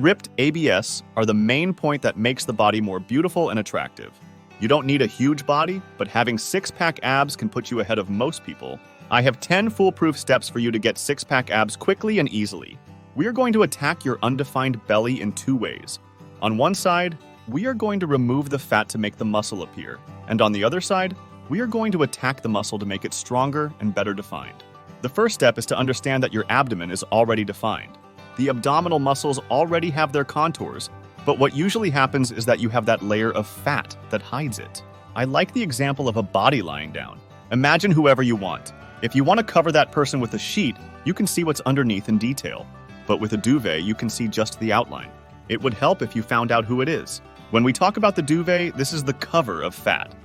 Ripped abs are the main point that makes the body more beautiful and attractive. You don't need a huge body, but having six-pack abs can put you ahead of most people. I have 10 foolproof steps for you to get six-pack abs quickly and easily. We are going to attack your undefined belly in two ways. On one side, we are going to remove the fat to make the muscle appear. And on the other side, we are going to attack the muscle to make it stronger and better defined. The first step is to understand that your abdomen is already defined. The abdominal muscles already have their contours, but what usually happens is that you have that layer of fat that hides it. I like the example of a body lying down. Imagine whoever you want. If you want to cover that person with a sheet, you can see what's underneath in detail. But with a duvet, you can see just the outline. It would help if you found out who it is. When we talk about the duvet, this is the cover of fat.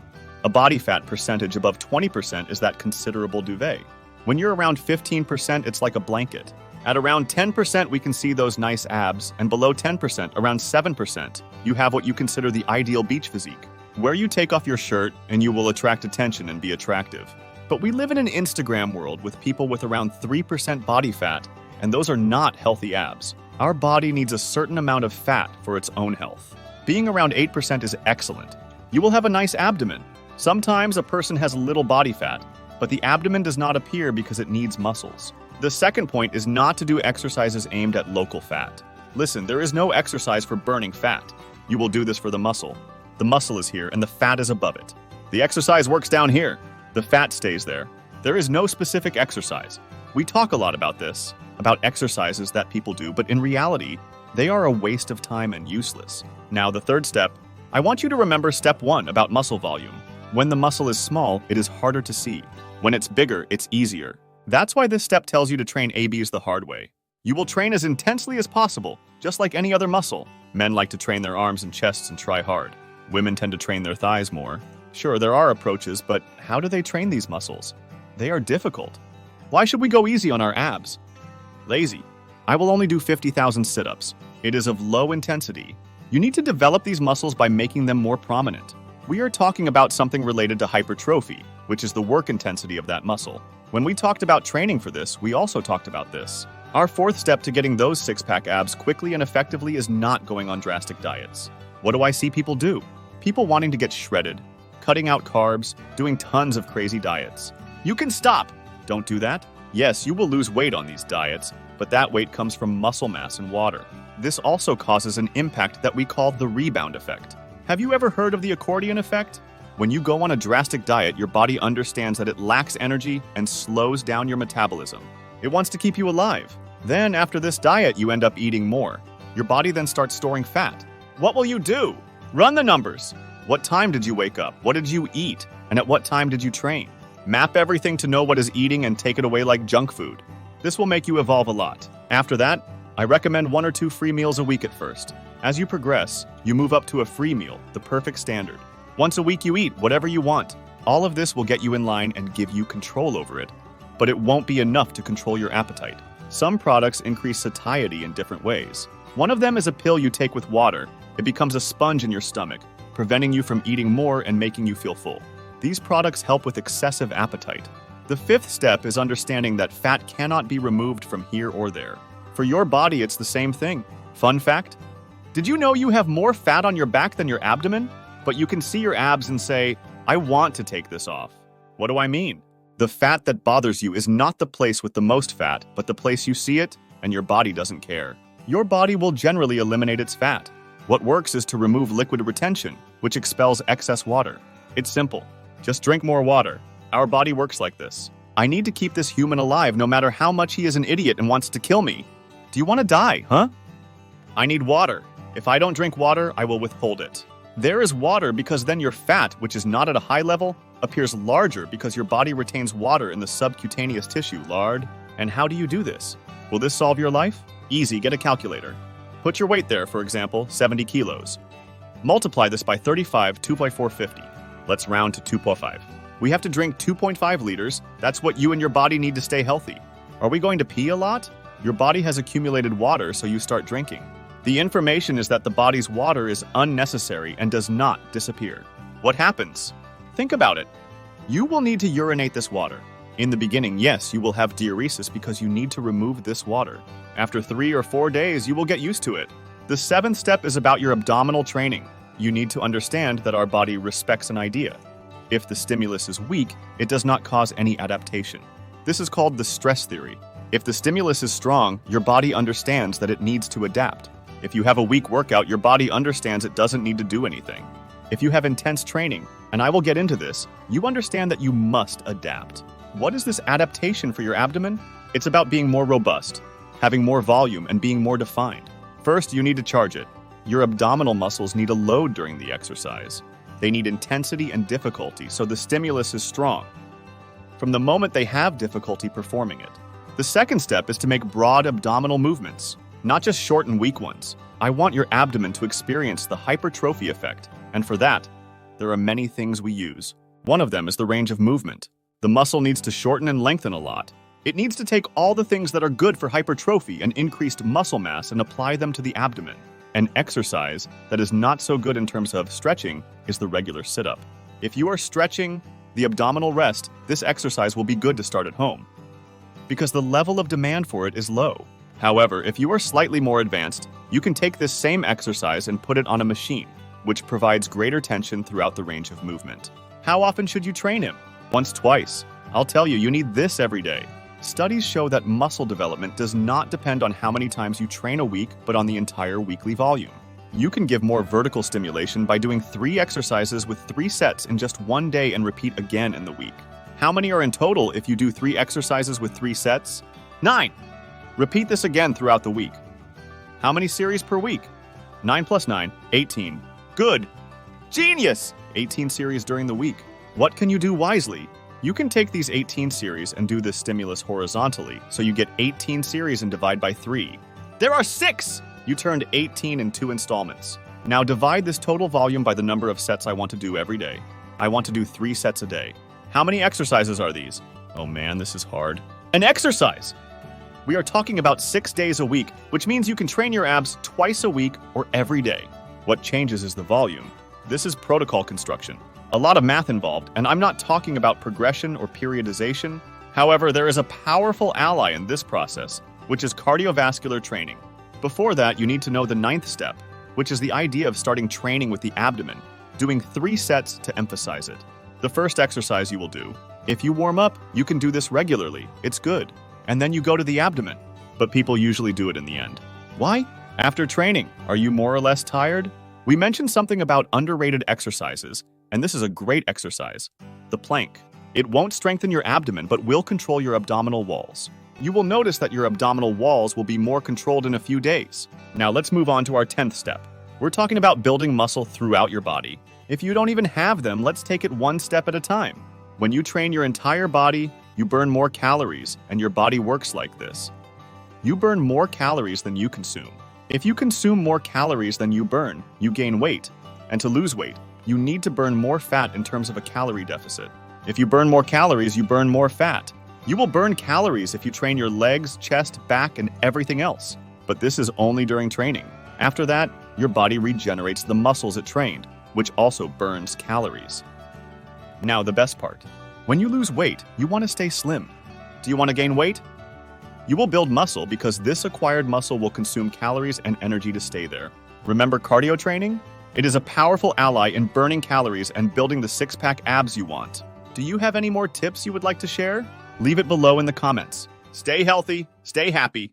A body fat percentage above 20% is that considerable duvet. When you're around 15%, it's like a blanket. At around 10%, we can see those nice abs, and below 10%, around 7%, you have what you consider the ideal beach physique, where you take off your shirt and you will attract attention and be attractive. But we live in an Instagram world with people with around 3% body fat, and those are not healthy abs. Our body needs a certain amount of fat for its own health. Being around 8% is excellent. You will have a nice abdomen. Sometimes a person has little body fat, but the abdomen does not appear because it needs muscles. The second point is not to do exercises aimed at local fat. Listen, there is no exercise for burning fat. You will do this for the muscle. The muscle is here and the fat is above it. The exercise works down here. The fat stays there. There is no specific exercise. We talk a lot about this, about exercises that people do, but in reality, they are a waste of time and useless. Now, the third step, I want you to remember step 1 about muscle volume. When the muscle is small, it is harder to see. When it's bigger, it's easier. That's why this step tells you to train ABs the hard way. You will train as intensely as possible, just like any other muscle. Men like to train their arms and chests and try hard. Women tend to train their thighs more. Sure, there are approaches, but how do they train these muscles? They are difficult. Why should we go easy on our abs? Lazy. I will only do 50,000 sit-ups. It is of low intensity. You need to develop these muscles by making them more prominent. We are talking about something related to hypertrophy, which is the work intensity of that muscle. When we talked about training for this, we also talked about this. Our fourth step to getting those six-pack abs quickly and effectively is not going on drastic diets. What do I see people do? People wanting to get shredded, cutting out carbs, doing tons of crazy diets. You can stop! Don't do that. Yes, you will lose weight on these diets, but that weight comes from muscle mass and water. This also causes an impact that we call the rebound effect. Have you ever heard of the accordion effect? When you go on a drastic diet, your body understands that it lacks energy and slows down your metabolism. It wants to keep you alive. Then, after this diet, you end up eating more. Your body then starts storing fat. What will you do? Run the numbers. What time did you wake up? What did you eat? And at what time did you train? Map everything to know what is eating and take it away like junk food. This will make you evolve a lot. After that, I recommend 1 or 2 free meals a week at first. As you progress, you move up to a free meal, the perfect standard. Once a week you eat whatever you want. All of this will get you in line and give you control over it. But it won't be enough to control your appetite. Some products increase satiety in different ways. One of them is a pill you take with water. It becomes a sponge in your stomach, preventing you from eating more and making you feel full. These products help with excessive appetite. The fifth step is understanding that fat cannot be removed from here or there. For your body, it's the same thing. Fun fact? Did you know you have more fat on your back than your abdomen? But you can see your abs and say, I want to take this off. What do I mean? The fat that bothers you is not the place with the most fat, but the place you see it, and your body doesn't care. Your body will generally eliminate its fat. What works is to remove liquid retention, which expels excess water. It's simple. Just drink more water. Our body works like this. I need to keep this human alive no matter how much he is an idiot and wants to kill me. Do you want to die, huh? I need water. If I don't drink water, I will withhold it. There is water because then your fat, which is not at a high level, appears larger because your body retains water in the subcutaneous tissue, lard. And how do you do this? Will this solve your life? Easy, get a calculator. Put your weight there, for example, 70 kilos. Multiply this by 35, 2 by 450. Let's round to 2.5. We have to drink 2.5 liters. That's what you and your body need to stay healthy. Are we going to pee a lot? Your body has accumulated water, so you start drinking. The information is that the body's water is unnecessary and does not disappear. What happens? Think about it. You will need to urinate this water. In the beginning, yes, you will have diuresis because you need to remove this water. After 3 or 4 days, you will get used to it. The seventh step is about your abdominal training. You need to understand that our body respects an idea. If the stimulus is weak, it does not cause any adaptation. This is called the stress theory. If the stimulus is strong, your body understands that it needs to adapt. If you have a weak workout, your body understands it doesn't need to do anything. If you have intense training, and I will get into this, you understand that you must adapt. What is this adaptation for your abdomen? It's about being more robust, having more volume, and being more defined. First, you need to charge it. Your abdominal muscles need a load during the exercise. They need intensity and difficulty, so the stimulus is strong from the moment they have difficulty performing it. The second step is to make broad abdominal movements, not just short and weak ones. I want your abdomen to experience the hypertrophy effect, and for that, there are many things we use. One of them is the range of movement. The muscle needs to shorten and lengthen a lot. It needs to take all the things that are good for hypertrophy and increased muscle mass and apply them to the abdomen. An exercise that is not so good in terms of stretching is the regular sit-up. If you are stretching the abdominal rest, this exercise will be good to start at home, because the level of demand for it is low. However, if you are slightly more advanced, you can take this same exercise and put it on a machine, which provides greater tension throughout the range of movement. How often should you train him? Once, twice. I'll tell you, you need this every day. Studies show that muscle development does not depend on how many times you train a week, but on the entire weekly volume. You can give more vertical stimulation by doing 3 exercises with 3 sets in just one day and repeat again in the week. How many are in total if you do 3 exercises with 3 sets? 9. Repeat this again throughout the week. How many series per week? 9 plus 9, 18. Good. Genius! 18 series during the week. What can you do wisely? You can take these 18 series and do this stimulus horizontally, so you get 18 series and divide by 3. There are 6! You turned 18 in 2 installments. Now divide this total volume by the number of sets I want to do every day. I want to do 3 sets a day. How many exercises are these? Oh man, this is hard. An exercise! We are talking about 6 days a week, which means you can train your abs twice a week or every day. What changes is the volume. This is protocol construction. A lot of math involved, and I'm not talking about progression or periodization. However, there is a powerful ally in this process, which is cardiovascular training. Before that, you need to know the 9th step, which is the idea of starting training with the abdomen, doing 3 sets to emphasize it. The first exercise you will do. If you warm up, you can do this regularly. It's good. And then you go to the abdomen. But people usually do it in the end. Why? After training, are you more or less tired? We mentioned something about underrated exercises, and this is a great exercise. The plank. It won't strengthen your abdomen, but will control your abdominal walls. You will notice that your abdominal walls will be more controlled in a few days. Now let's move on to our 10th step. We're talking about building muscle throughout your body. If you don't even have them, let's take it one step at a time. When you train your entire body, you burn more calories, and your body works like this. You burn more calories than you consume. If you consume more calories than you burn, you gain weight. And to lose weight, you need to burn more fat in terms of a calorie deficit. If you burn more calories, you burn more fat. You will burn calories if you train your legs, chest, back, and everything else. But this is only during training. After that, your body regenerates the muscles it trained, which also burns calories. Now the best part. When you lose weight, you want to stay slim. Do you want to gain weight? You will build muscle because this acquired muscle will consume calories and energy to stay there. Remember cardio training? It is a powerful ally in burning calories and building the six-pack abs you want. Do you have any more tips you would like to share? Leave it below in the comments. Stay healthy, stay happy,